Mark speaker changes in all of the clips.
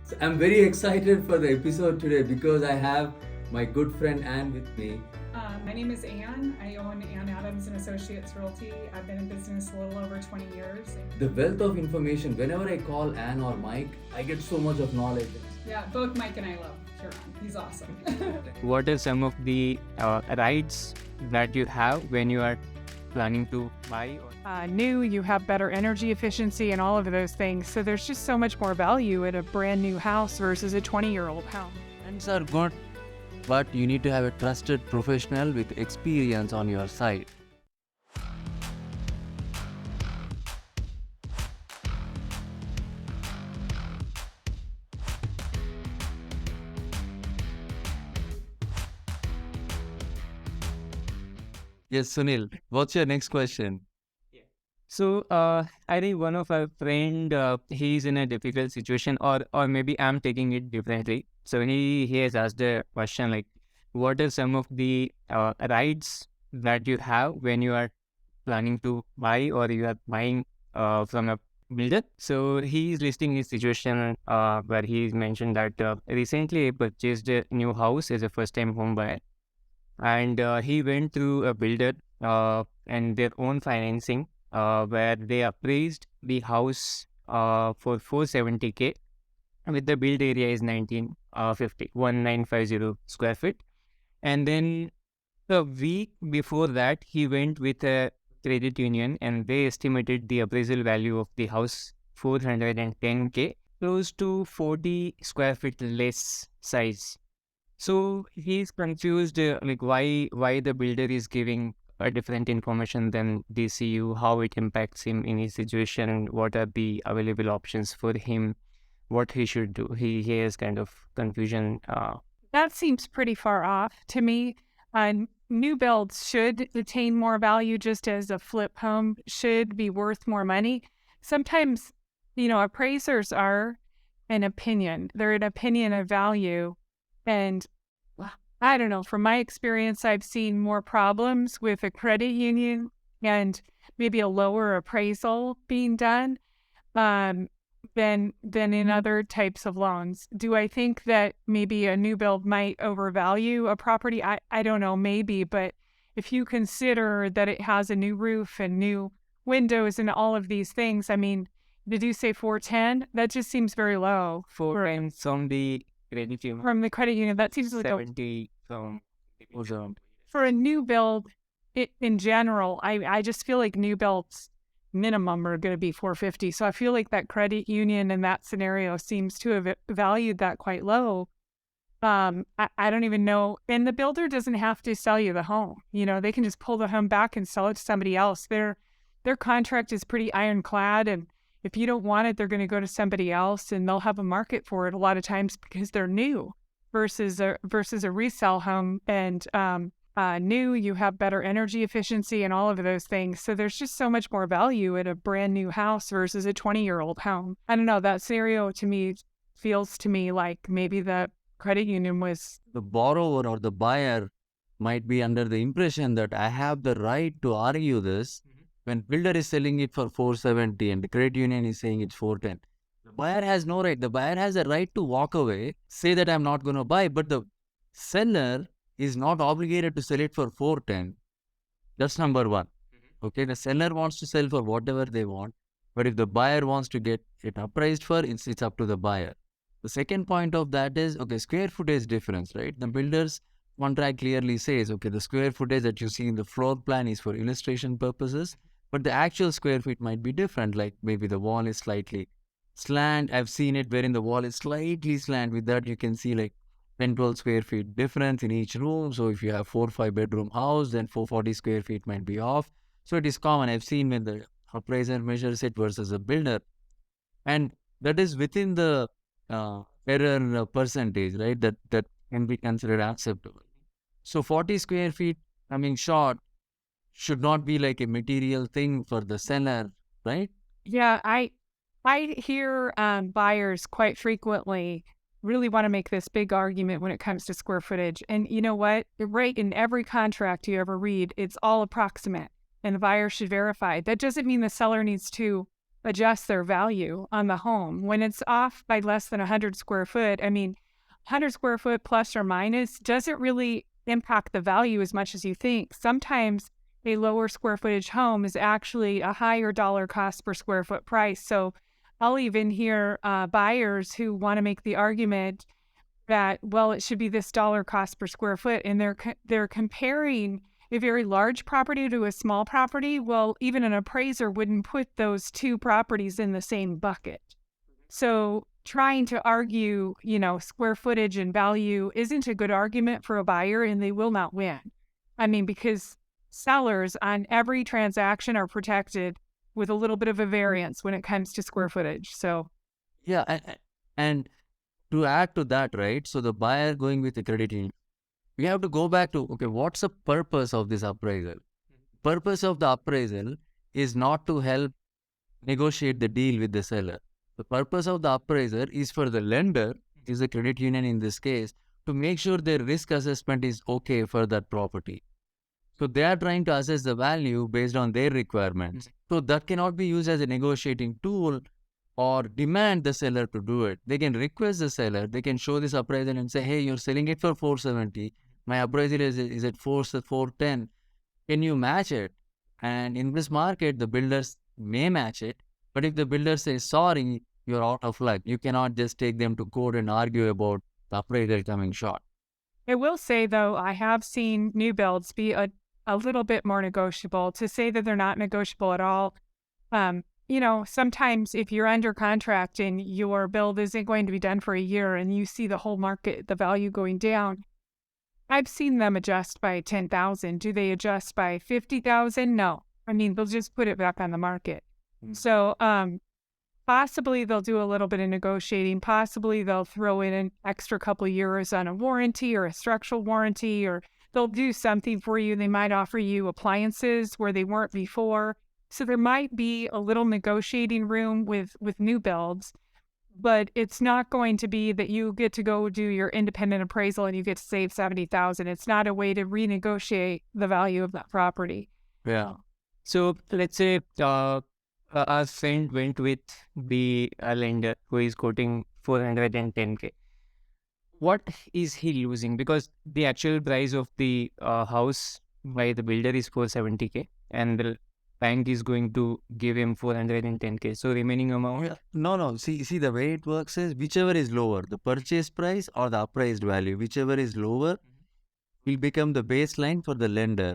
Speaker 1: So I'm very excited for the episode today because I have my good friend Anne with me.
Speaker 2: My name is Anne. I own Ann Adams and Associates Realty. I've been in business a little over 20 years.
Speaker 1: The wealth of information, whenever I call Anne or Mike, I get so much of knowledge.
Speaker 2: Yeah, both Mike and I love Kiran. He's awesome.
Speaker 3: What are some of the rights that you have when you are planning to buy?
Speaker 4: New, you have better energy efficiency and all of those things. So there's just so much more value in a brand new house versus a 20-year-old home.
Speaker 1: Friends are good, but you need to have a trusted professional with experience on your side. Yes, Sunil, what's your next question?
Speaker 3: So I think one of our friend, he's in a difficult situation, or maybe I'm taking it differently. So he has asked a question like, what are some of the rights that you have when you are planning to buy or you are buying from a builder? So he is listing his situation where he mentioned that recently he purchased a new house as a first-time home buyer, and he went through a builder and their own financing where they appraised the house for 470K, with the build area is 1950 square feet. And then a week before that, he went with a credit union and they estimated the appraisal value of the house 410K, close to 40 square feet less size. So he's confused, like why the builder is giving a different information than DCU, how it impacts him in his situation, what are the available options for him, what he should do. He has kind of confusion.
Speaker 4: That seems pretty far off to me. New builds should attain more value, just as a flip home should be worth more money. Sometimes, appraisers are an opinion. They're an opinion of value. And I don't know, from my experience, I've seen more problems with a credit union and maybe a lower appraisal being done than in other types of loans. Do I think that maybe a new build might overvalue a property? I don't know, maybe, but if you consider that it has a new roof and new windows and all of these things, I mean, did you say 410? That just seems very low.
Speaker 3: Four times from the credit union.
Speaker 4: From the credit union, that seems like
Speaker 3: 70 from
Speaker 4: for a new build. In general, I just feel like new builds minimum are going to be 450. So I feel like that credit union in that scenario seems to have valued that quite low. I don't even know. And the builder doesn't have to sell you the home. They can just pull the home back and sell it to somebody else. Their contract is pretty ironclad, and if you don't want it, they're going to go to somebody else and they'll have a market for it a lot of times because they're new versus a resale home. And new, you have better energy efficiency and all of those things. So there's just so much more value in a brand new house versus a 20-year-old home. I don't know. That scenario to me feels to me like maybe the credit union was...
Speaker 1: The borrower or the buyer might be under the impression that I have the right to argue this when builder is selling it for 470 and the credit union is saying it's 410. The buyer has no right. The buyer has a right to walk away, say that I'm not going to buy, but the seller is not obligated to sell it for 410. That's number one. Okay, the seller wants to sell for whatever they want, but if the buyer wants to get it appraised for, it's up to the buyer. The second point of that is, okay, square footage difference, right? The builder's contract clearly says, okay, the square footage that you see in the floor plan is for illustration purposes, but the actual square feet might be different, like maybe the wall is slightly slant. I've seen it wherein the wall is slightly slant. With that, you can see like 10-12 square feet difference in each room. So if you have 4-5 bedroom house, then 440 square feet might be off. So it is common. I've seen when the appraiser measures it versus a builder. And that is within the error percentage, right? That can be considered acceptable. So 40 square feet coming short should not be like a material thing for the seller, right?
Speaker 4: Yeah, I hear buyers quite frequently really want to make this big argument when it comes to square footage. And you know what? Right in every contract you ever read, it's all approximate, and the buyer should verify. That doesn't mean the seller needs to adjust their value on the home. When it's off by less than 100 square foot, I mean, 100 square foot plus or minus doesn't really impact the value as much as you think. Sometimes a lower square footage home is actually a higher dollar cost per square foot price. So I'll even hear buyers who want to make the argument that, well, it should be this dollar cost per square foot, and they're comparing a very large property to a small property. Well, even an appraiser wouldn't put those two properties in the same bucket. So trying to argue, square footage and value isn't a good argument for a buyer, and they will not win. I mean, because sellers on every transaction are protected with a little bit of a variance when it comes to square footage. So
Speaker 1: Yeah, and to add to that, right? So the buyer going with the credit union, we have to go back to, okay, what's the purpose of this appraisal? Purpose of the appraisal is not to help negotiate the deal with the seller. The purpose of the appraiser is for the lender, is the credit union in this case, to make sure their risk assessment is okay for that property. So they are trying to assess the value based on their requirements. So that cannot be used as a negotiating tool or demand the seller to do it. They can request the seller, they can show this appraisal and say, hey, you're selling it for 470. My appraisal is at 410. Can you match it? And in this market, the builders may match it. But if the builder says, sorry, you're out of luck, you cannot just take them to court and argue about the appraisal coming short.
Speaker 4: I will say, though, I have seen new builds be a little bit more negotiable. To say that they're not negotiable at all, sometimes if you're under contract and your build isn't going to be done for a year and you see the whole market, the value going down, I've seen them adjust by 10,000. Do they adjust by 50,000? No. I mean, they'll just put it back on the market. So possibly they'll do a little bit of negotiating. Possibly they'll throw in an extra couple years on a warranty or a structural warranty, or they'll do something for you. They might offer you appliances where they weren't before. So there might be a little negotiating room with new builds, but it's not going to be that you get to go do your independent appraisal and you get to save 70,000. It's not a way to renegotiate the value of that property.
Speaker 1: Yeah.
Speaker 3: So let's say our friend went with the lender who is quoting 410K. What is he losing? Because the actual price of the house by the builder is 470K and the bank is going to give him 410K. So remaining amount?
Speaker 1: No. See, the way it works is whichever is lower, the purchase price or the appraised value, whichever is lower will become the baseline for the lender.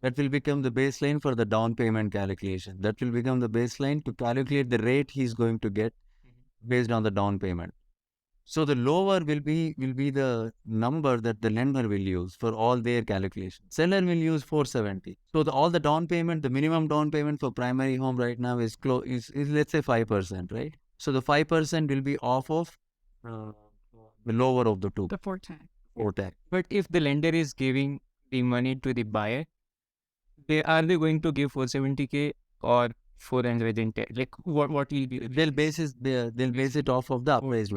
Speaker 1: That will become the baseline for the down payment calculation. That will become the baseline to calculate the rate he's going to get based on the down payment. So the lower will be the number that the lender will use for all their calculations. Seller will use 470. So all the down payment, the minimum down payment for primary home right now is let's say 5%, right? So the 5% will be off of the lower of the two.
Speaker 4: The 410.
Speaker 1: 410.
Speaker 3: But if the lender is giving the money to the buyer, are they going to give 470K or 410? Like what will be?
Speaker 1: They'll base it off of the appraised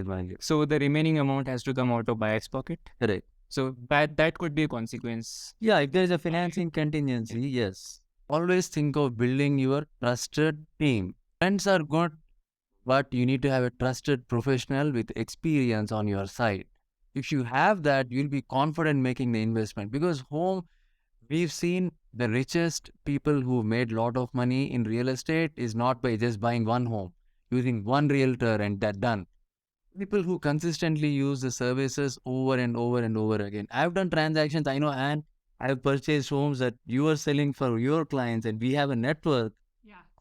Speaker 1: value.
Speaker 3: So the remaining amount has to come out of buyer's pocket.
Speaker 1: Correct.
Speaker 3: So that could be a consequence.
Speaker 1: Yeah, if there is a financing contingency, yes. Always think of building your trusted team. Friends are good, but you need to have a trusted professional with experience on your side. If you have that, you'll be confident making the investment, because we've seen the richest people who made a lot of money in real estate is not by just buying one home, using one realtor and that done. People who consistently use the services over and over and over again. I've done transactions, I know, and I've purchased homes that you are selling for your clients, and we have a network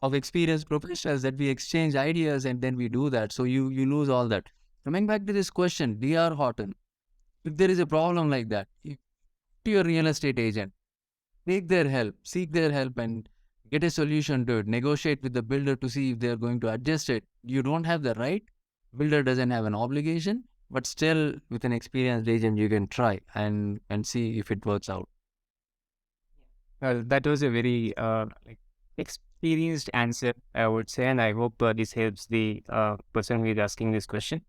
Speaker 1: of experienced professionals that we exchange ideas and then we do that. So you lose all that. Coming back to this question, DR Horton, if there is a problem like that, to your real estate agent, seek their help and get a solution to it. Negotiate with the builder to see if they're going to adjust it. You don't have the right. Builder doesn't have an obligation, but still with an experienced agent, you can try and see if it works out.
Speaker 3: Well, that was a very experienced answer, I would say, and I hope this helps the person who is asking this question.